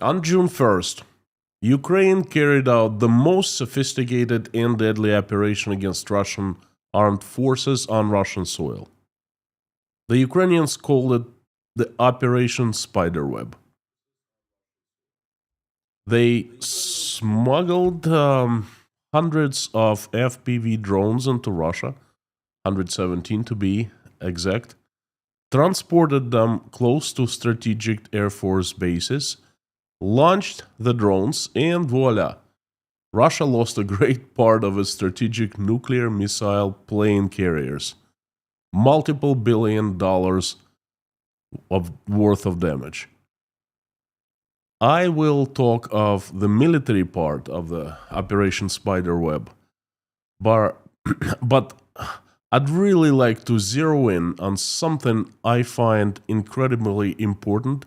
On June 1st, Ukraine carried out the most sophisticated and deadly operation against Russian armed forces on Russian soil. The Ukrainians called it the Operation Spiderweb. They smuggled hundreds of FPV drones into Russia, 117 to be exact, transported them close to strategic Air Force bases, launched the drones, and voila, Russia lost a great part of its strategic nuclear missile plane carriers. Multiple $billion worth of damage. I will talk of the military part of the Operation Spiderweb, but I'd really like to zero in on something I find incredibly important,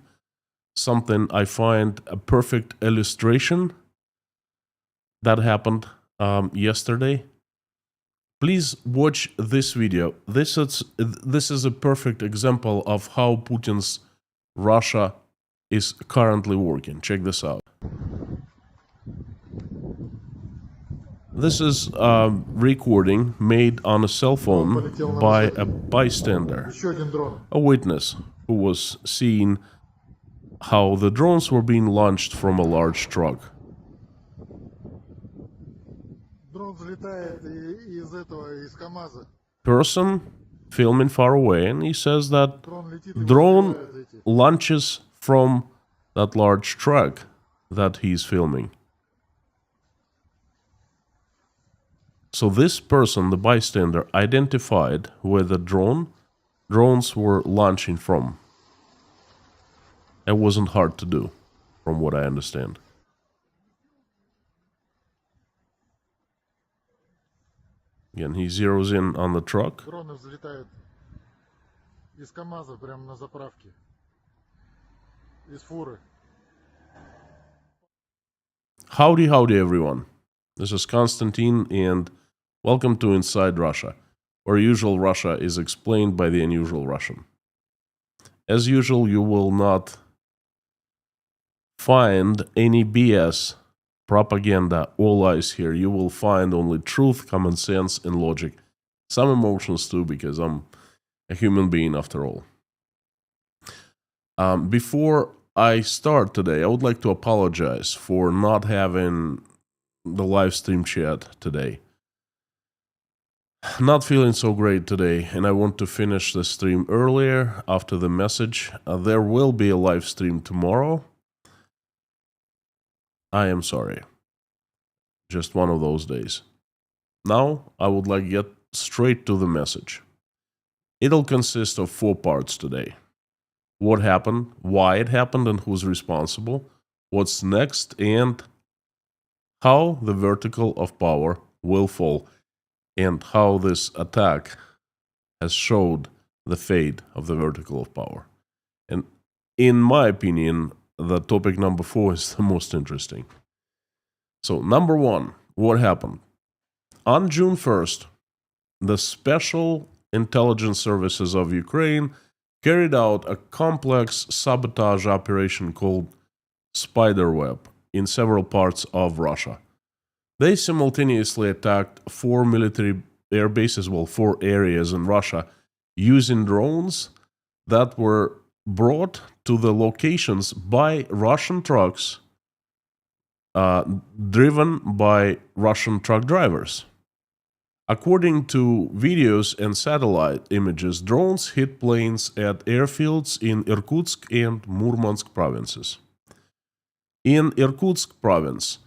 something I find a perfect illustration that happened yesterday. Please watch this video. This is a perfect example of how Putin's Russia is currently working. Check this out. This is a recording made on a cell phone by a bystander, a witness who was seeing how the drones were being launched from a large truck. Person filming far away, and he says that drone launches from that large truck that he's filming. So this person, the bystander, identified where the drones were launching from. It wasn't hard to do, from what I understand. Again, he zeroes in on the truck. Howdy, howdy, everyone. This is Konstantin, and welcome to Inside Russia, where usual Russia is explained by the unusual Russian. As usual, you will not find any BS, propaganda, or lies here. You will find only truth, common sense, and logic. Some emotions too, because I'm a human being after all. Before I start today, I would like to apologize for not having the live stream chat today. Not feeling so great today, and I want to finish the stream earlier after the message. There will be a live stream tomorrow. I am sorry. Just one of those days. Now, I would like to get straight to the message. It'll consist of 4 parts today. What happened, why it happened, and who's responsible, what's next, and how the vertical of power will fall, and how this attack has showed the fate of the vertical of power. And in my opinion, the topic number 4 is the most interesting. So, number 1, what happened? On June 1st, the Special Intelligence Services of Ukraine carried out a complex sabotage operation called Spiderweb in several parts of Russia. They simultaneously attacked 4 military air bases, 4 areas in Russia, using drones that were brought to the locations by Russian trucks, driven by Russian truck drivers. According to videos and satellite images, drones hit planes at airfields in Irkutsk and Murmansk provinces. In Irkutsk province,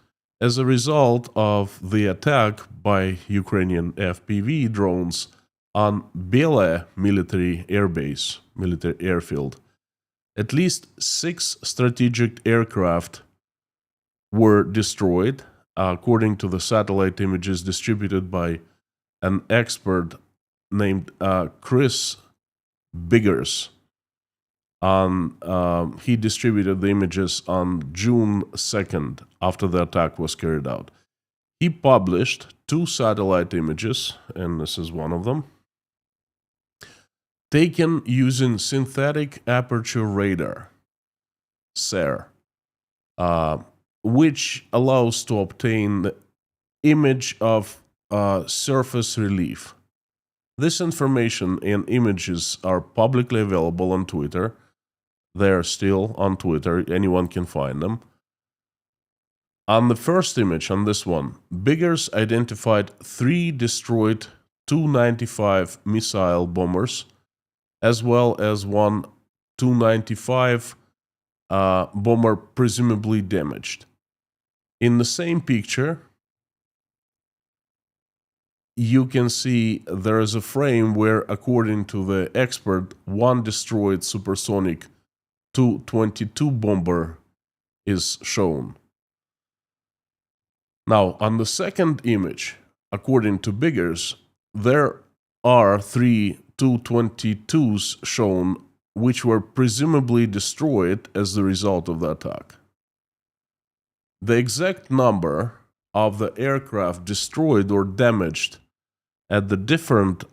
as a result of the attack by Ukrainian FPV drones on Bela military airbase, military airfield, at least 6 strategic aircraft were destroyed, according to the satellite images distributed by an expert named Chris Biggers. He distributed the images on June 2nd after the attack was carried out. He published 2 satellite images, and this is one of them, taken using synthetic aperture radar, SAR, which allows to obtain the image of surface relief. This information and images are publicly available on Twitter. They're still on Twitter. Anyone can find them. On the first image, on this one, Biggers identified 3 destroyed Tu-95 missile bombers, as well as one Tu-95 bomber presumably damaged. In the same picture, you can see there is a frame where, according to the expert, one destroyed supersonic Tu-22 bomber is shown. Now, on the second image, according to Biggers, there are 3 Tu-22s shown, which were presumably destroyed as the result of the attack. The exact number of the aircraft destroyed or damaged at the different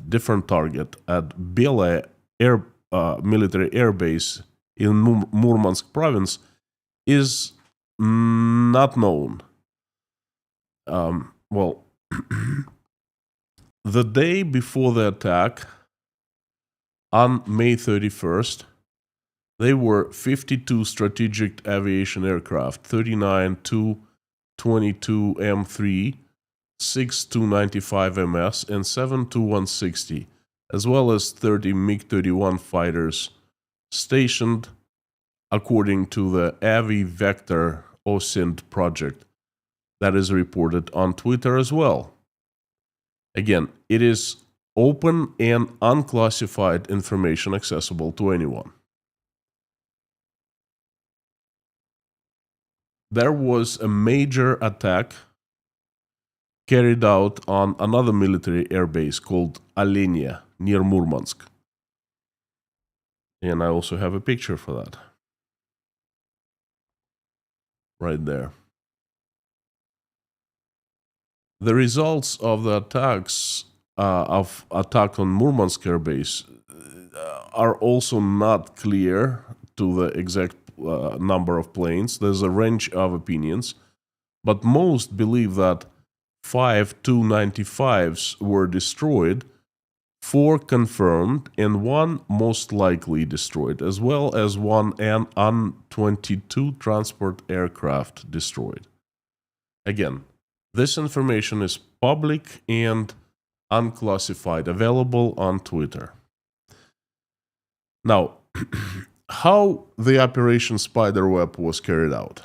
different target at Belaya military air base in Murmansk province is not known. The day before the attack, on May 31st, there were 52 strategic aviation aircraft, 39 Tu-22M3, 6 Tu-95MS, and 7 Tu-160, as well as 30 MiG-31 fighters stationed according to the Avi Vector OSINT project that is reported on Twitter as well. Again, it is open and unclassified information accessible to anyone. There was a major attack carried out on another military airbase called Alenia near Murmansk. And I also have a picture for that. Right there. The results of the attack on Murmansk airbase are also not clear to the exact number of planes. There's a range of opinions, but most believe that 5 Tu-95s were destroyed, 4 confirmed, and 1 most likely destroyed, as well as 1 An-22 transport aircraft destroyed. Again, this information is public and unclassified, available on Twitter. Now, how the Operation Spiderweb was carried out.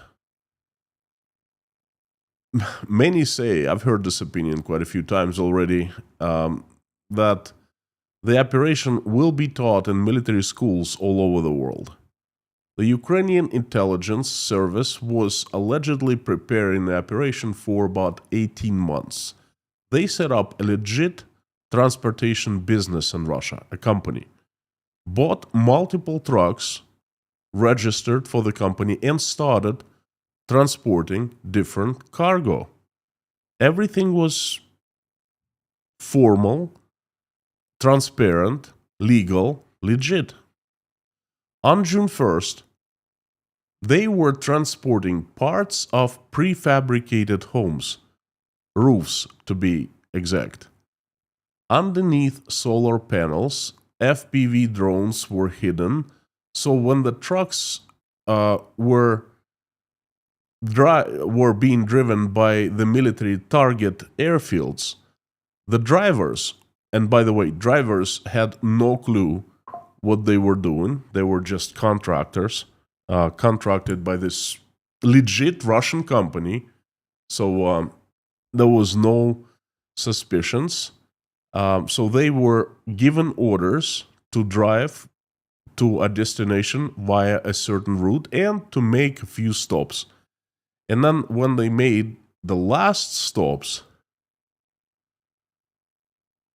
Many say, I've heard this opinion quite a few times already, that the operation will be taught in military schools all over the world. The Ukrainian intelligence service was allegedly preparing the operation for about 18 months. They set up a legit transportation business in Russia, a company, bought multiple trucks, registered for the company, and started transporting different cargo. Everything was formal, transparent, legal, legit. On June 1st, they were transporting parts of prefabricated homes, roofs to be exact. Underneath solar panels, FPV drones were hidden, so when the trucks were being driven by the military target airfields, the drivers, and by the way, drivers had no clue what they were doing. They were just contractors, contracted by this legit Russian company. So there was no suspicions. So they were given orders to drive to a destination via a certain route and to make a few stops. And then when they made the last stops,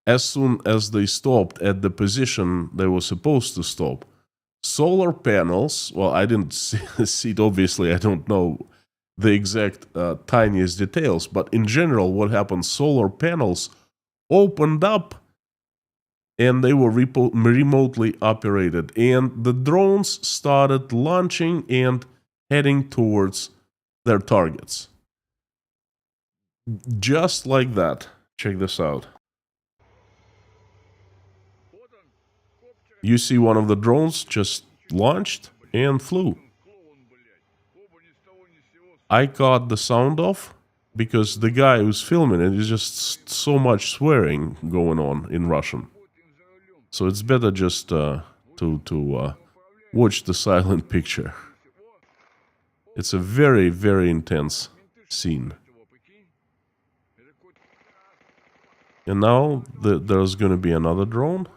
as soon as they stopped at the position they were supposed to stop, solar panels, well, I didn't see it, obviously, I don't know the exact tiniest details, but in general, what happened, solar panels opened up and they were remotely operated, and the drones started launching and heading towards their targets. Just like that. Check this out. You see one of the drones just launched and flew. I cut the sound off because the guy who's filming it is just so much swearing going on in Russian. So it's better just to watch the silent picture. It's a very, very intense scene. And now there's going to be another drone.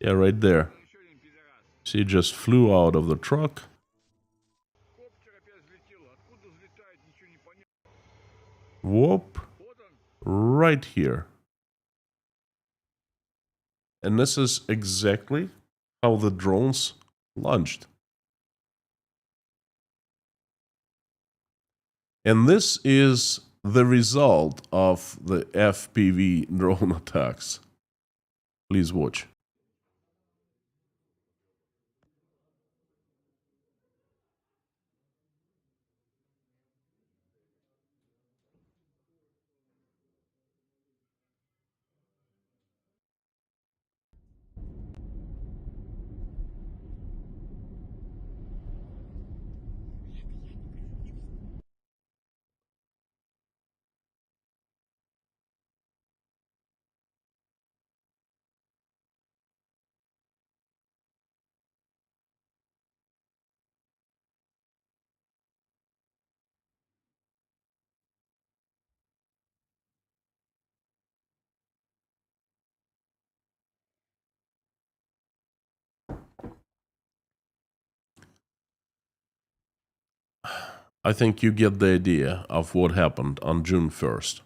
Yeah, right there. See, it just flew out of the truck. Whoop. Right here. And this is exactly how the drones launched. And this is the result of the FPV drone attacks. Please watch. I think you get the idea of what happened on June 1st.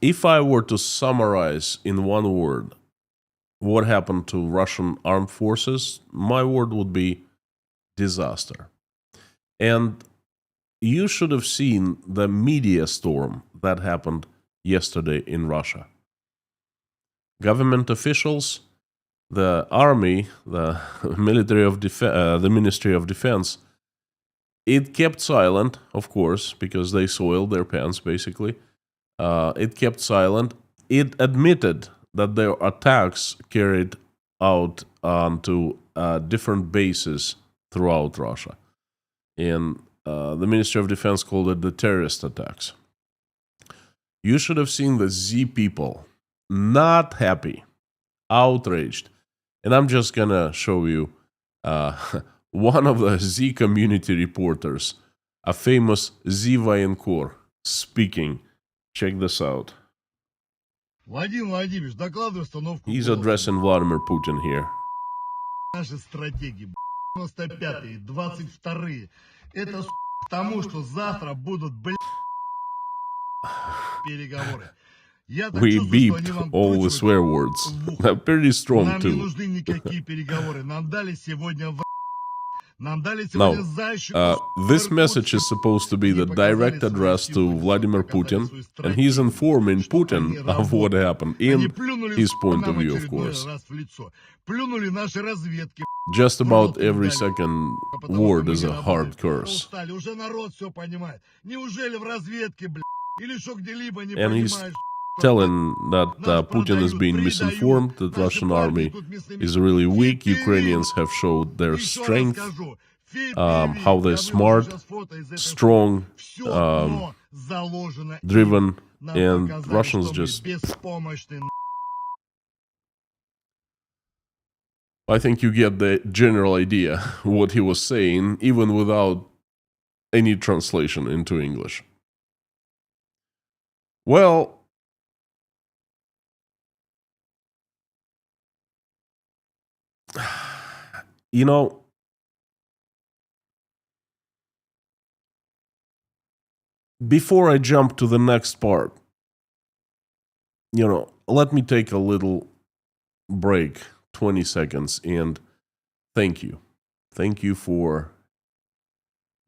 If I were to summarize in one word what happened to Russian armed forces, my word would be disaster. And you should have seen the media storm that happened yesterday in Russia. Government officials, the army, the military of the Ministry of Defense, it kept silent, of course, because they soiled their pants, basically. It kept silent. It admitted that their attacks carried out onto different bases throughout Russia. And the Ministry of Defense called it the terrorist attacks. You should have seen the Z people not happy, outraged. And I'm just gonna show you one of the Z community reporters, a famous Z военкор, speaking. Check this out. He's addressing Vladimir Putin here. Наши стратегии, 95-е, 22-е. Это к тому, что завтра будут, переговоры. We beeped all the swear words. They're pretty strong Нам не too. нужны никакие переговоры. Нам дали сегодня Now, this message is supposed to be the direct address to Vladimir Putin, and he's informing Putin of what happened in his point of view, of course. Just about every second word is a hard curse. And he's telling that Putin is being misinformed, that Russian army is really weak, Ukrainians have showed their strength, how they're smart, strong, driven, and Russians just... I think you get the general idea what he was saying, even without any translation into English. Well, you know, before I jump to the next part, let me take a little break, 20 seconds, and thank you. Thank you for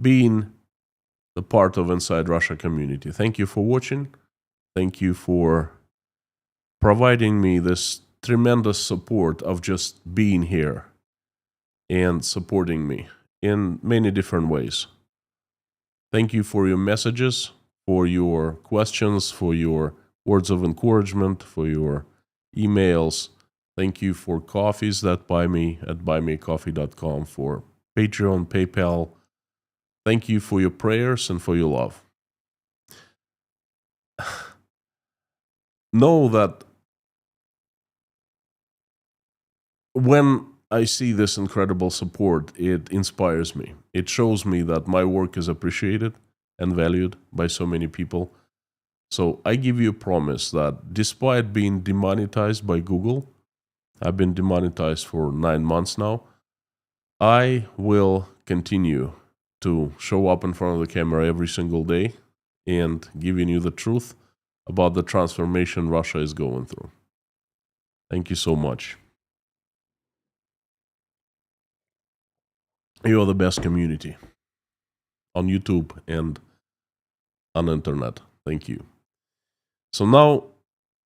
being the part of Inside Russia community. Thank you for watching. Thank you for providing me this tremendous support of just being here and supporting me in many different ways. Thank you for your messages, for your questions, for your words of encouragement, for your emails. Thank you for coffees that buy me at buymeacoffee.com, for Patreon, PayPal. Thank you for your prayers and for your love. Know that when I see this incredible support, it inspires me. It shows me that my work is appreciated and valued by so many people. So I give you a promise that despite being demonetized by Google, I've been demonetized for 9 months now, I will continue to show up in front of the camera every single day and giving you the truth about the transformation Russia is going through. Thank you so much. You are the best community on YouTube and on the internet. Thank you. So now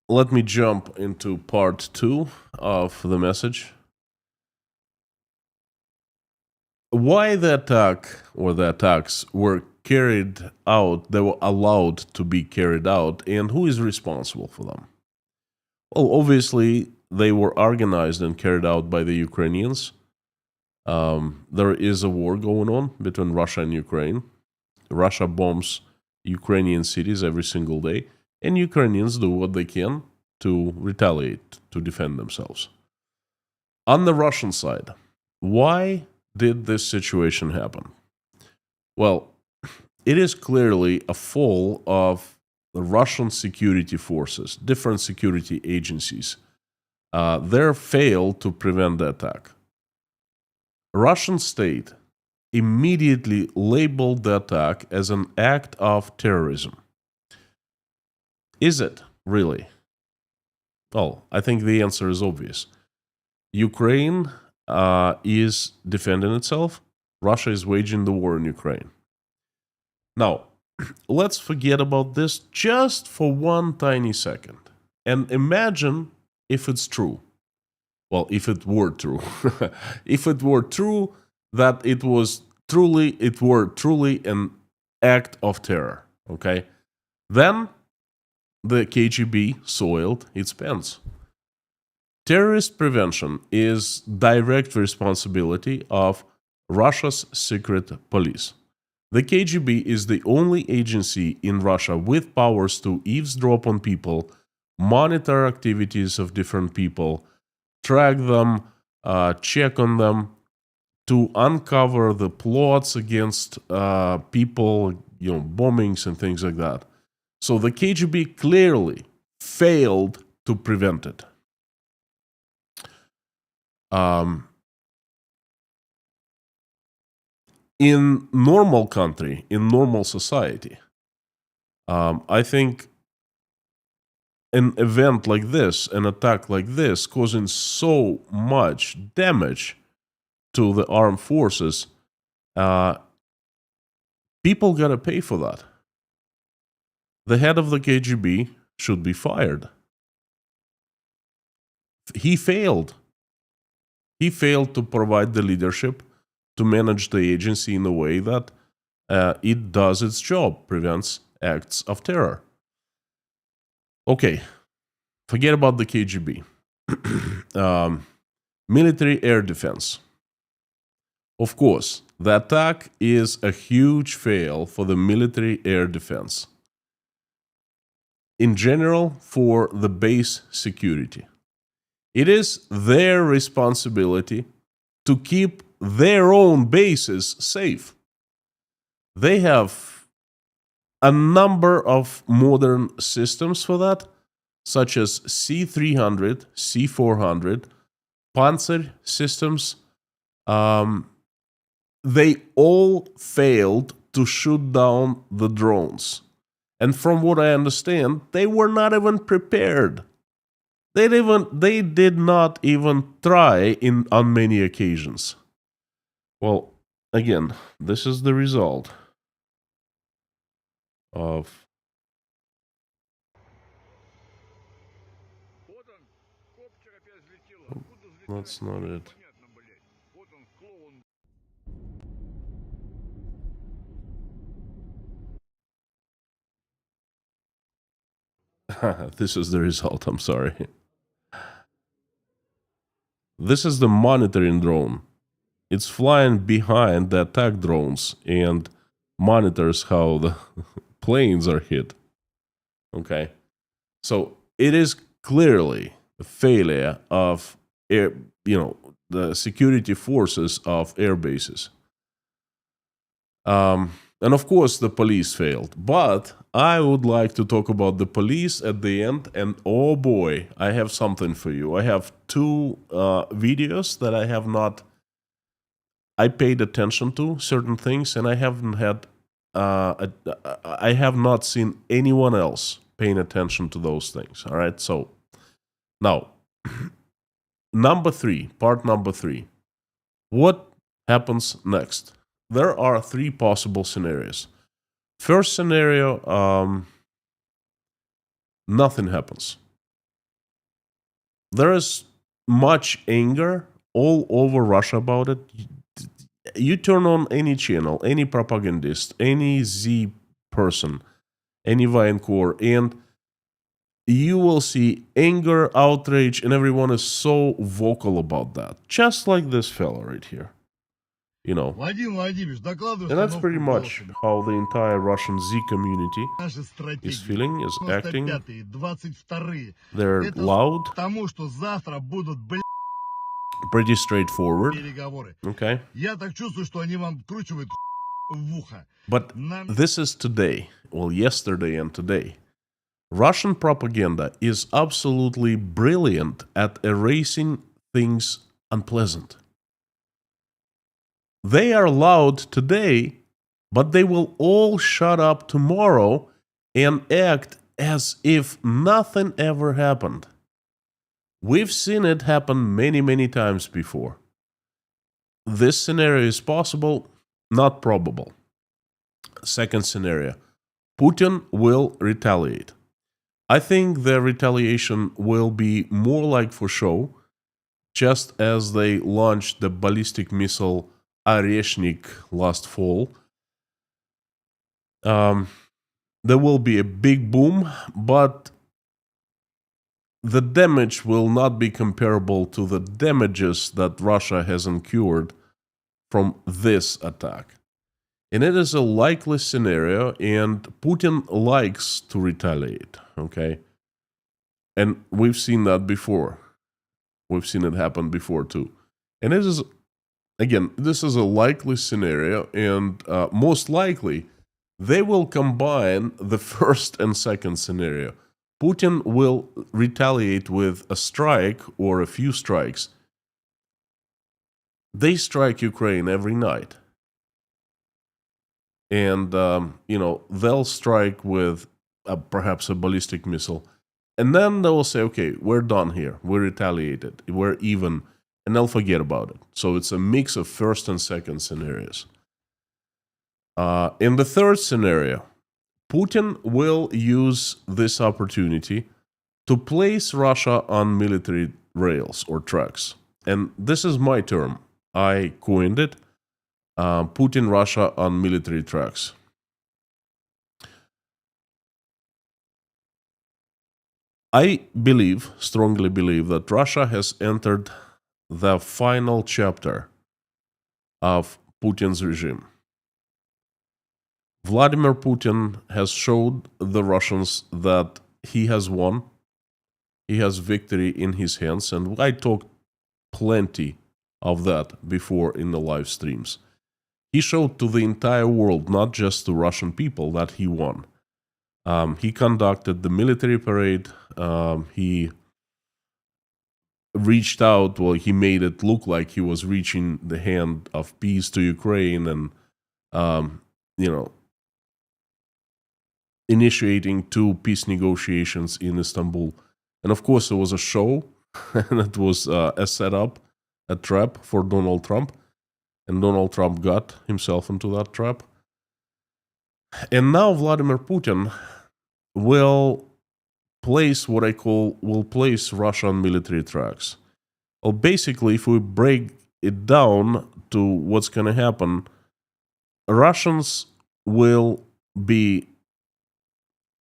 let me jump into part 2 of the message. Why the attack or the attacks were carried out, they were allowed to be carried out, and who is responsible for them? Well, obviously, they were organized and carried out by the Ukrainians. There is a war going on between Russia and Ukraine. Russia bombs Ukrainian cities every single day, and Ukrainians do what they can to retaliate, to defend themselves. On the Russian side, why did this situation happen? Well, it is clearly a fall of the Russian security forces, different security agencies. They failed to prevent the attack. Russian state immediately labeled the attack as an act of terrorism. Is it really? Well, I think the answer is obvious. Ukraine is defending itself. Russia is waging the war in Ukraine. Now, let's forget about this just for one tiny second and imagine if it's true. Well, if it were true. If it were true that it were truly an act of terror, okay? Then the KGB soiled its pants. Terrorist prevention is direct responsibility of Russia's secret police. The KGB is the only agency in Russia with powers to eavesdrop on people, monitor activities of different people, track them, check on them, to uncover the plots against people, bombings and things like that. So the KGB clearly failed to prevent it. In normal country, in normal society, I think an event like this, an attack like this, causing so much damage to the armed forces, people gotta pay for that. The head of the KGB should be fired. He failed. He failed to provide the leadership to manage the agency in a way that it does its job, prevents acts of terror. Okay, forget about the KGB. Military air defense. Of course, the attack is a huge fail for the military air defense. In general, for the base security. It is their responsibility to keep their own bases safe. They have a number of modern systems for that, such as C-300, C-400, Panzer systems. They all failed to shoot down the drones. And from what I understand, they were not even prepared. They did not even try on many occasions. Well, again, this is the result. of... That's not it. This is the result, I'm sorry. This is the monitoring drone. It's flying behind the attack drones and monitors how the planes are hit. Okay. So it is clearly a failure of air, the security forces of air bases. And of course, the police failed. But I would like to talk about the police at the end. And oh boy, I have something for you. I have two videos that I paid attention to certain things, and I have not seen anyone else paying attention to those things. All right. So now, part number three. What happens next? There are three possible scenarios. First scenario, nothing happens. There is much anger all over Russia about it. You turn on any channel, any propagandist, any Z person, any Viancore, and you will see anger, outrage, and everyone is so vocal about that. Just like this fella right here. Владимир Владимирович, докладываю And that's pretty установку much голосом. how the entire Russian Z community Наши is стратегии. feeling, is acting. 95-е, 22-е. They're Это loud, тому, что завтра будут, pretty straightforward. переговоры. Okay. Я так чувствую, что они вам вкручивают в ухо. But this is today. Well, yesterday and today. Russian propaganda is absolutely brilliant at erasing things unpleasant. They are loud today, but they will all shut up tomorrow and act as if nothing ever happened. We've seen it happen many, many times before. This scenario is possible, not probable. Second scenario, Putin will retaliate. I think the retaliation will be more like for show, just as they launched the ballistic missile Oreshnik last fall. There will be a big boom, but the damage will not be comparable to the damages that Russia has incurred from this attack. And it is a likely scenario, and Putin likes to retaliate, okay? And we've seen that before. We've seen it happen before too. And it is, again, this is a likely scenario, and most likely they will combine the first and second scenario. Putin will retaliate with a strike or a few strikes. They strike Ukraine every night. And, they'll strike with perhaps a ballistic missile. And then they will say, okay, we're done here. We retaliated. We're even. And they'll forget about it. So it's a mix of first and second scenarios. In the third scenario, Putin will use this opportunity to place Russia on military rails or tracks. And this is my term. I coined it. Putin Russia on military tracks. I strongly believe, that Russia has entered the final chapter of Putin's regime. Vladimir Putin has showed the Russians that he has won. He has victory in his hands, and I talked plenty of that before in the live streams. He showed to the entire world, not just to Russian people, that he won. He conducted the military parade. He reached out, he made it look like he was reaching the hand of peace to Ukraine and, initiating 2 peace negotiations in Istanbul. And of course, it was a show, and it was a setup, a trap for Donald Trump. And Donald Trump got himself into that trap. And now Vladimir Putin will place will place Russia on military tracks. Well, basically, if we break it down to what's going to happen, Russians will be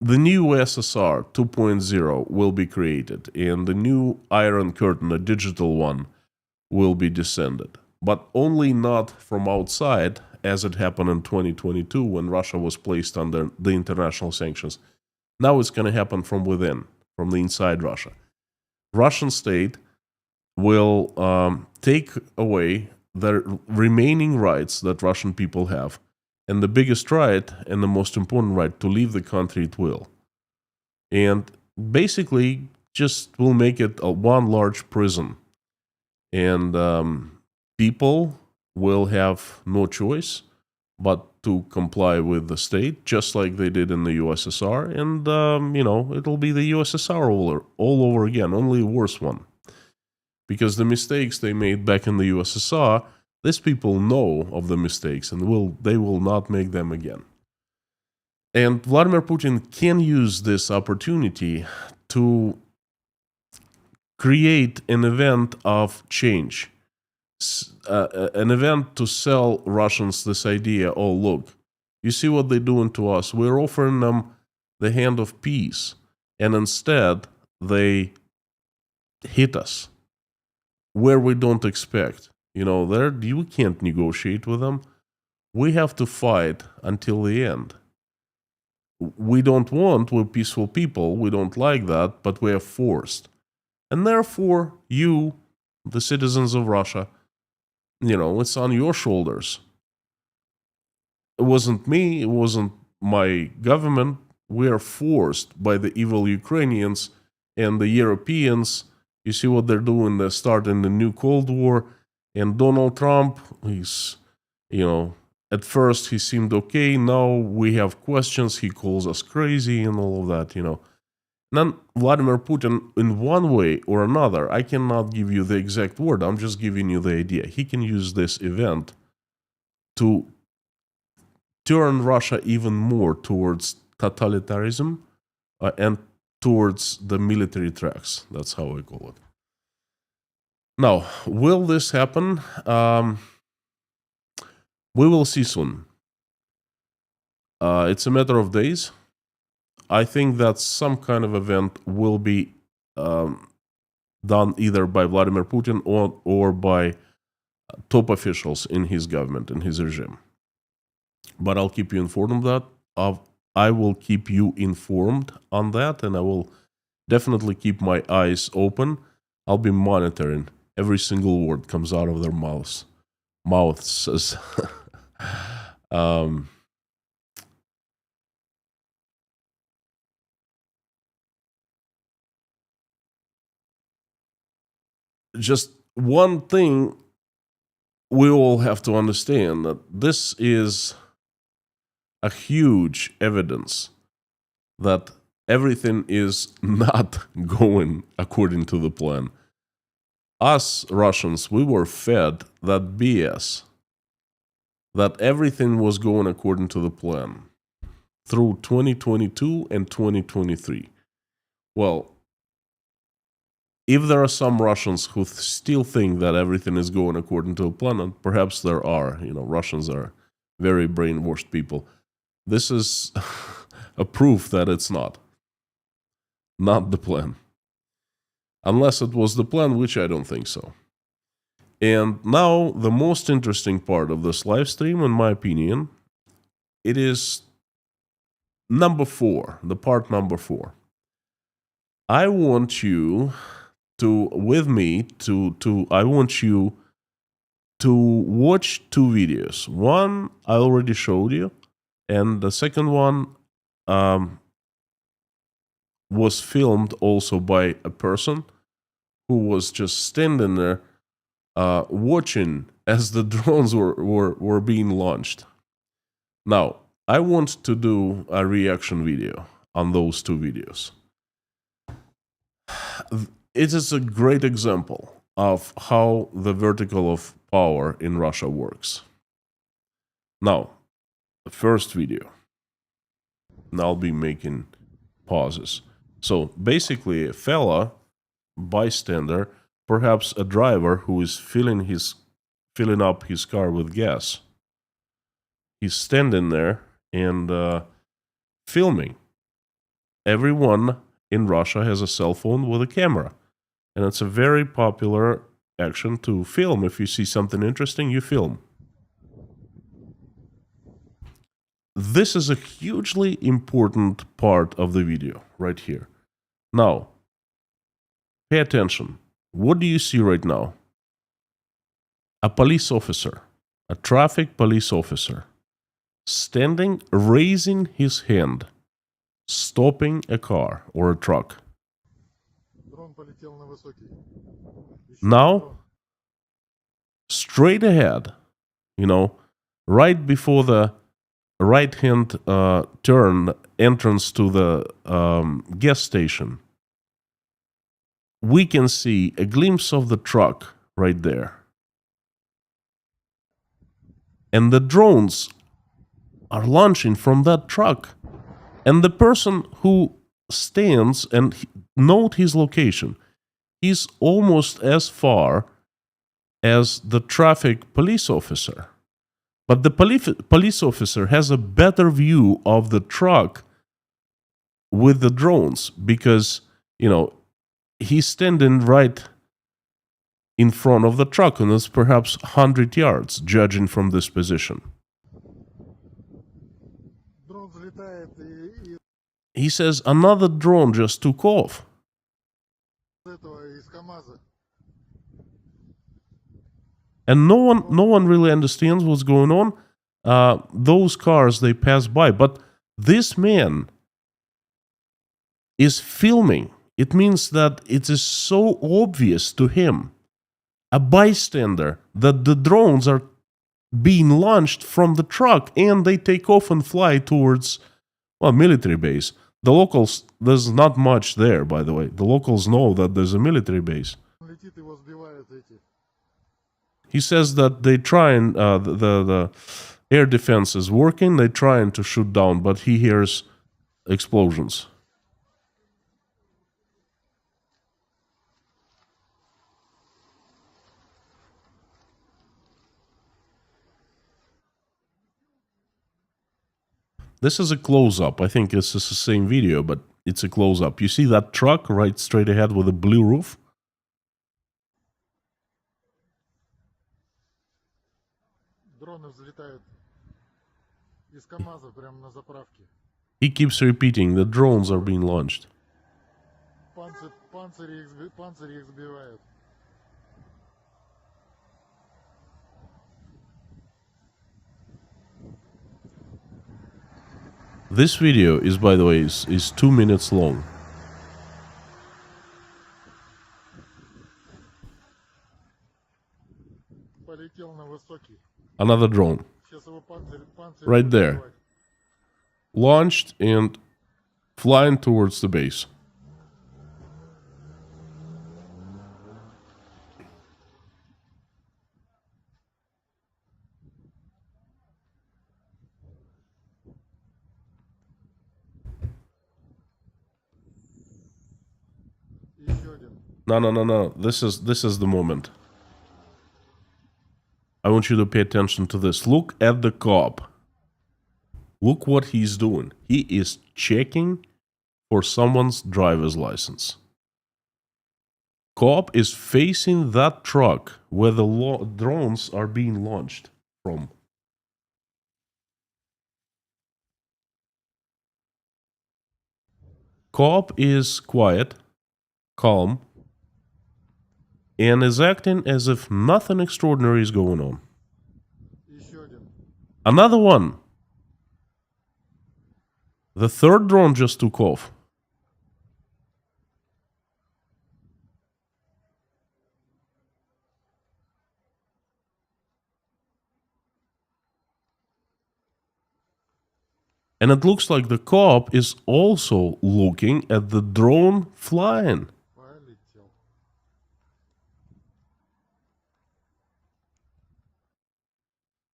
the new USSR 2.0 will be created, and the new Iron Curtain, a digital one, will be descended. But only not from outside, as it happened in 2022 when Russia was placed under the international sanctions. Now it's going to happen from within, from the inside Russia. Russian state will take away the remaining rights that Russian people have. And the biggest right and the most important right to leave the country it will. And basically just will make it one large prison. And people will have no choice but to comply with the state, just like they did in the USSR. And, it'll be the USSR all over again, only a worse one. Because the mistakes they made back in the USSR, these people know of the mistakes and they will not make them again. And Vladimir Putin can use this opportunity to create an event of change, an event to sell Russians this idea, oh, look, you see what they're doing to us? We're offering them the hand of peace, and instead they hit us where we don't expect. You can't negotiate with them. We have to fight until the end. We're peaceful people, we don't like that, but we are forced. And therefore, you, the citizens of Russia, it's on your shoulders. It wasn't me, it wasn't my government. We are forced by the evil Ukrainians and the Europeans. You see what they're doing? They're starting the new Cold War. And Donald Trump, he's, at first he seemed okay. Now we have questions. He calls us crazy and all of that, And then Vladimir Putin, in one way or another, I cannot give you the exact word. I'm just giving you the idea. He can use this event to turn Russia even more towards totalitarianism and towards the military tracks. That's how I call it. Now, will this happen? We will see soon. It's a matter of days. I think that some kind of event will be done either by Vladimir Putin or by top officials in his government, in his regime. But I'll keep you informed of that. I will keep you informed on that, and I will definitely keep my eyes open. I'll be monitoring every single word comes out of their mouths. Just one thing we all have to understand, that this is a huge evidence that everything is not going according to the plan. Us Russians, we were fed that BS, that everything was going according to the plan through 2022 and 2023. Well, if there are some Russians who still think that everything is going according to a plan, and perhaps there are, Russians are very brainwashed people, this is a proof that it's not the plan. Unless it was the plan, which I don't think so. And now, the most interesting part of this live stream, in my opinion, it is number 4, the part number 4. I want you to watch 2 videos. One I already showed you, and the second one was filmed also by a person who was just standing there watching as the drones were being launched. Now, I want to do a reaction video on those 2 videos. It is a great example of how the vertical of power in Russia works. Now, the first video. And I'll be making pauses. So basically, a fella, bystander, perhaps a driver who is filling up his car with gas. He's standing there and filming. Everyone in Russia has a cell phone with a camera. And it's a very popular action to film. If you see something interesting, you film. This is a hugely important part of the video right here. Now, pay attention. What do you see right now? A police officer, a traffic police officer, standing, raising his hand, stopping a car or a truck. Now, straight ahead, right before the right-hand turn entrance to the gas station, we can see a glimpse of the truck right there. And the drones are launching from that truck. And the person who stands and note his location, he's almost as far as the traffic police officer. But the police officer has a better view of the truck with the drones because, he's standing right in front of the truck and it's perhaps 100 yards, judging from this position. He says another drone just took off. And no one really understands what's going on. Those cars, they pass by. But this man is filming. It means that it is so obvious to him, a bystander, that the drones are being launched from the truck and they take off and fly towards, military base. The locals, there's not much there, by the way. The locals know that there's a military base. He says that they try and the air defense is working. They're trying to shoot down, but he hears explosions. This is a close-up. I think this is the same video, but it's a close-up. You see that truck right straight ahead with a blue roof? He keeps repeating, the drones are being launched. This video is, by the way, is 2 minutes long. Another drone. Right there. Launched and flying towards the base. No. This is the moment. I want you to pay attention to this. Look at the cop. Look what he's doing. He is checking for someone's driver's license. Cop is facing that truck where the drones are being launched from. Cop is quiet, calm, and is acting as if nothing extraordinary is going on. Another one. The third drone just took off. And it looks like the cop is also looking at the drone flying.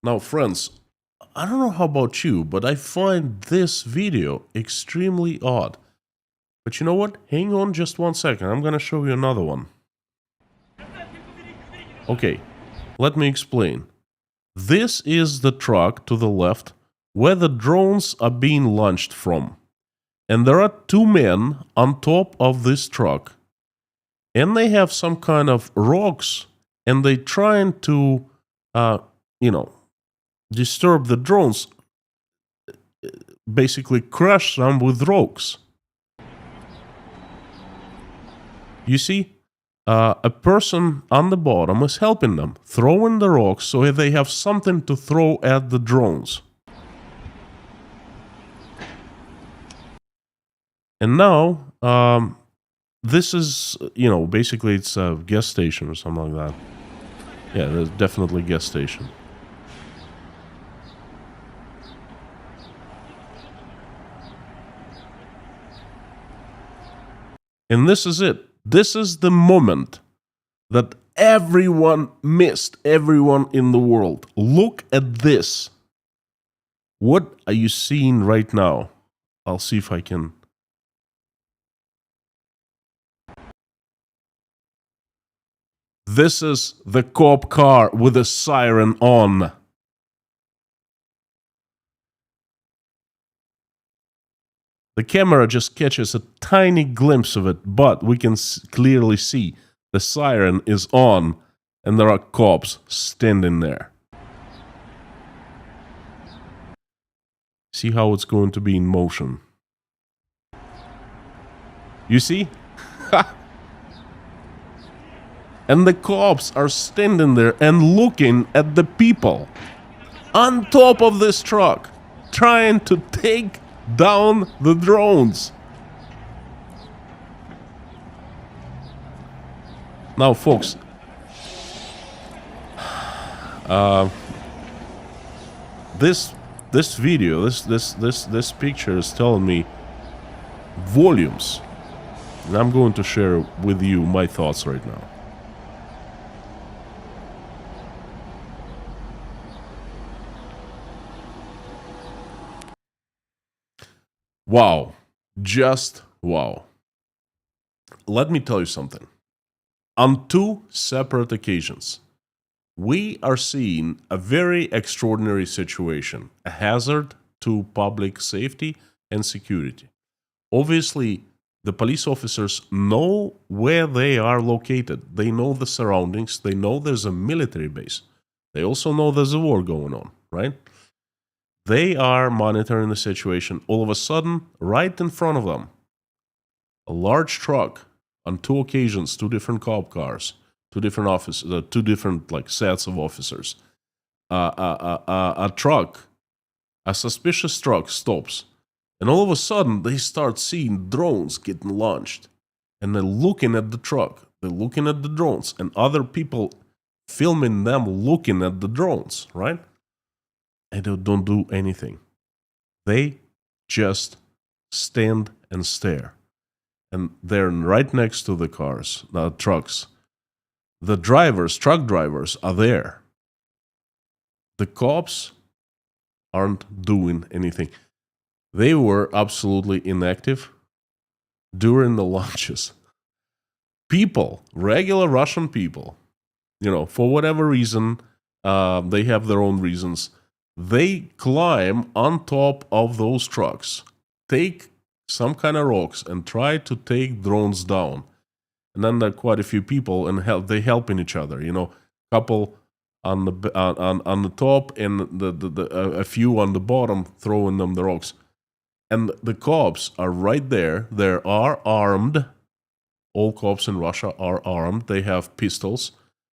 Now, friends, I don't know how about you, but I find this video extremely odd. But you know what? Hang on just 1 second. I'm gonna show you another one. Okay, let me explain. This is the truck to the left where the drones are being launched from. And there are two men on top of this truck. And they have some kind of rocks. And they trying to, disturb the drones. Basically crush them with rocks. You see? A person on the bottom is helping them, throwing the rocks so they have something to throw at the drones. And now, this is, basically it's a gas station or something like that. Yeah, there's definitely a gas station. And this is it. This is the moment that everyone missed, everyone in the world. Look at this. What are you seeing right now? I'll see if I can. This is the cop car with a siren on. The camera just catches a tiny glimpse of it, but we can clearly see the siren is on and there are cops standing there. See how it's going to be in motion. You see? And the cops are standing there and looking at the people on top of this truck, trying to take down the drones. Now, folks, this video, this picture is telling me volumes, and I'm going to share with you my thoughts right now. Wow. Just wow. Let me tell you something. On two separate occasions, we are seeing a very extraordinary situation, a hazard to public safety and security. Obviously, the police officers know where they are located. They know the surroundings. They know there's a military base. They also know there's a war going on, right? They are monitoring the situation. All of a sudden, right in front of them, a large truck on two occasions, two different cop cars, two different officers, two different sets of officers. A truck, a suspicious truck stops, and all of a sudden they start seeing drones getting launched, and they're looking at the truck, they're looking at the drones, and other people filming them looking at the drones, right? And they don't do anything. They just stand and stare. And they're right next to the cars, the trucks. The drivers, truck drivers, are there. The cops aren't doing anything. They were absolutely inactive during the launches. People, regular Russian people, for whatever reason, they have their own reasons. They climb on top of those trucks, take some kind of rocks, and try to take drones down. And then there are quite a few people, and they helping each other. Couple on the top, and a few on the bottom, throwing them the rocks. And the cops are right there. They are armed. All cops in Russia are armed. They have pistols,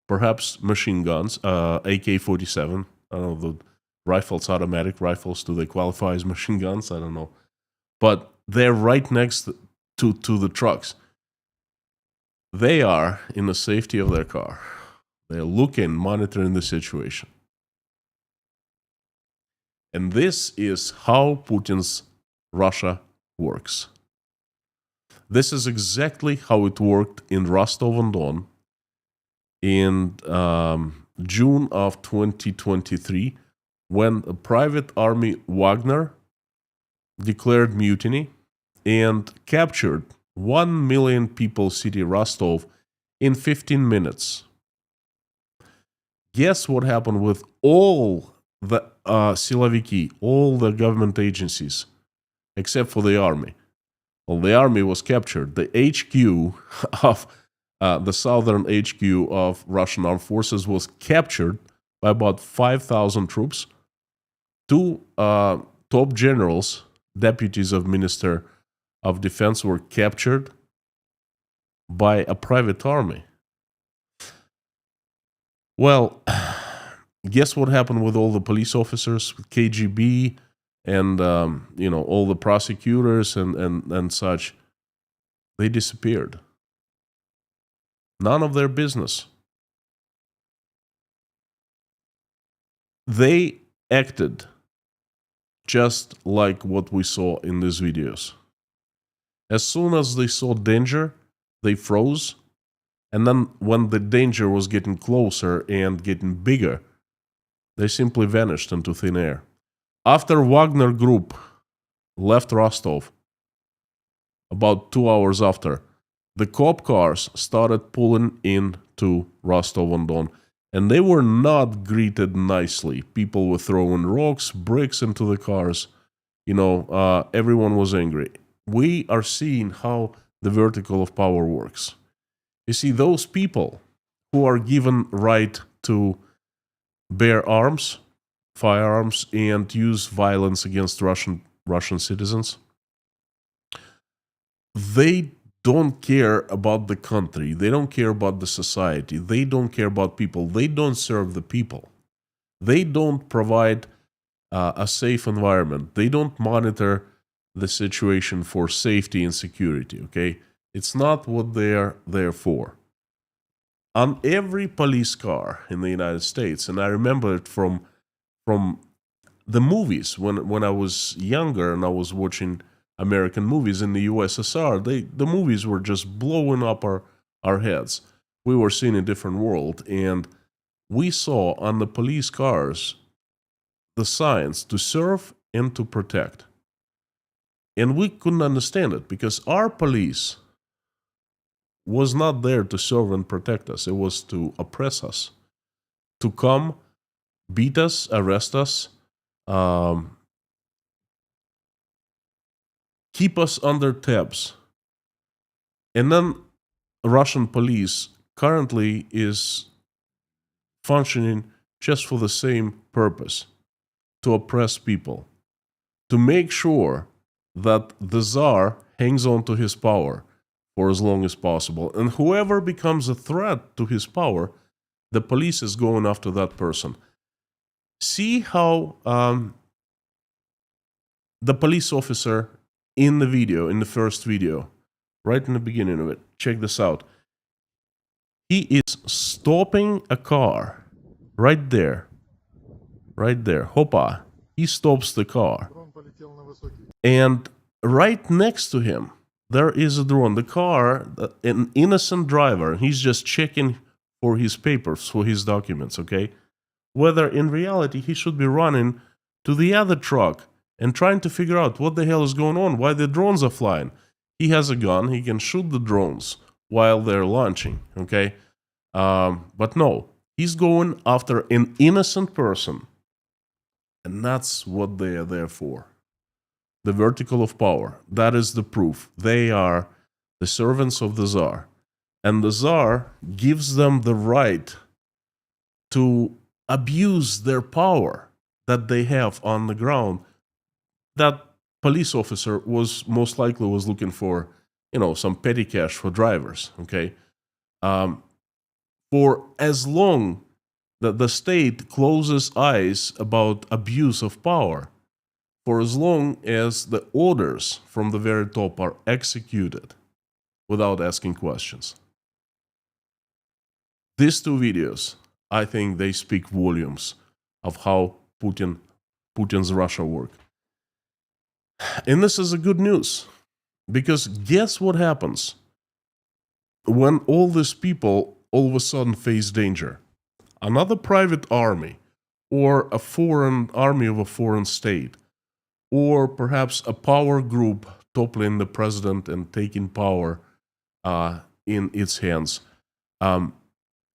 perhaps machine guns, AK-47. I don't know, the rifles, automatic rifles, do they qualify as machine guns? I don't know. But they're right next to the trucks. They are in the safety of their car. They're looking, monitoring the situation. And this is how Putin's Russia works. This is exactly how it worked in Rostov-on-Don in June of 2023, when a private army Wagner declared mutiny and captured 1 million people city Rostov in 15 minutes. Guess what happened with all the siloviki, all the government agencies, except for the army? Well, the army was captured. The HQ of the southern HQ of Russian armed forces was captured by about 5,000 troops. Two top generals, deputies of Minister of Defense, were captured by a private army. Well, guess what happened with all the police officers, KGB, and all the prosecutors and such? They disappeared. None of their business. They acted just like what we saw in these videos. As soon as they saw danger, they froze. And then when the danger was getting closer and getting bigger, they simply vanished into thin air. After Wagner Group left Rostov, about 2 hours after, the cop cars started pulling into Rostov-on-Don. And they were not greeted nicely. People were throwing rocks, bricks into the cars. Everyone was angry. We are seeing how the vertical of power works. You see, those people who are given right to bear arms, firearms, and use violence against Russian citizens, they don't care about the country. They don't care about the society. They don't care about people. They don't serve the people. They don't provide a safe environment. They don't monitor the situation for safety and security, okay? It's not what they're there for. On every police car in the United States, and I remember it from the movies when I was younger and I was watching American movies in the USSR, the movies were just blowing up our heads. We were seeing a different world, and we saw on the police cars the signs to serve and to protect. And we couldn't understand it because our police was not there to serve and protect us. It was to oppress us, to come, beat us, arrest us, keep us under tabs. And then Russian police currently is functioning just for the same purpose, to oppress people, to make sure that the Tsar hangs on to his power for as long as possible. And whoever becomes a threat to his power, the police is going after that person. See how the police officer in the video, in the first video, right in the beginning of it, check this out. He is stopping a car right there. Right there. Hopa. He stops the car. And right next to him, there is a drone. The car, an innocent driver, he's just checking for his papers, for his documents, okay? Whether in reality he should be running to the other truck and trying to figure out what the hell is going on, why the drones are flying. He has a gun, he can shoot the drones while they're launching, okay? But no, he's going after an innocent person. And that's what they are there for. The vertical of power. That is the proof. They are the servants of the Tsar. And the Tsar gives them the right to abuse their power that they have on the ground. That police officer was most likely looking for, some petty cash for drivers, okay? For as long that the state closes eyes about abuse of power, for as long as the orders from the very top are executed without asking questions. These two videos, I think they speak volumes of how Putin's Russia work. And this is a good news, because guess what happens when all these people all of a sudden face danger? Another private army or a foreign army of a foreign state, or perhaps a power group toppling the president and taking power in its hands.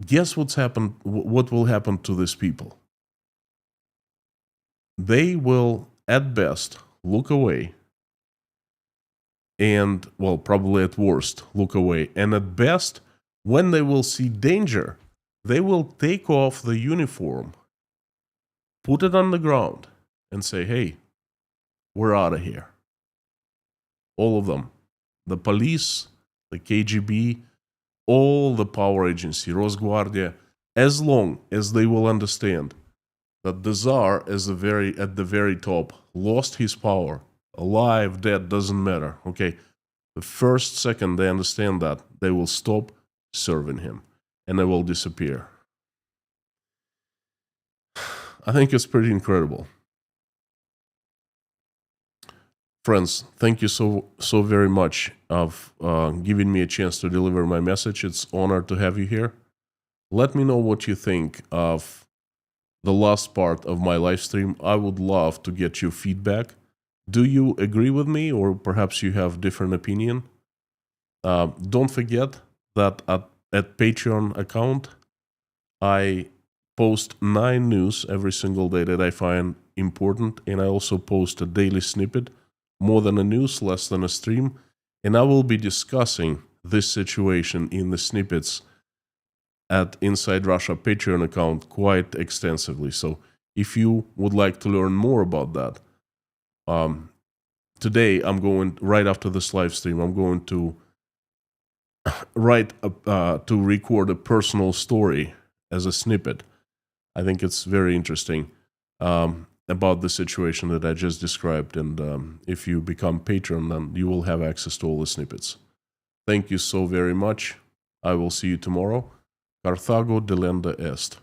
Guess what's happened? What will happen to these people? They will, at best, look away, and, well, probably at worst, look away. And at best, when they will see danger, they will take off the uniform, put it on the ground, and say, hey, we're out of here. All of them. The police, the KGB, all the power agency, Rosguardia, as long as they will understand that the Tsar is at the very top, lost his power, alive, dead, doesn't matter, okay? The first second they understand that, they will stop serving him, and they will disappear. I think it's pretty incredible. Friends, thank you so very much of giving me a chance to deliver my message. It's an honor to have you here. Let me know what you think of the last part of my live stream. I would love to get your feedback. Do you agree with me, or perhaps you have different opinion? Don't forget that at Patreon account, I post 9 news every single day that I find important, and I also post a daily snippet, more than a news, less than a stream, and I will be discussing this situation in the snippets at Inside Russia Patreon account quite extensively. So if you would like to learn more about that, today I'm going, right after this live stream, I'm going to record a personal story as a snippet. I think it's very interesting about the situation that I just described, and if you become patron, then you will have access to all the snippets. Thank you so very much. I will see you tomorrow. Carthago delenda est.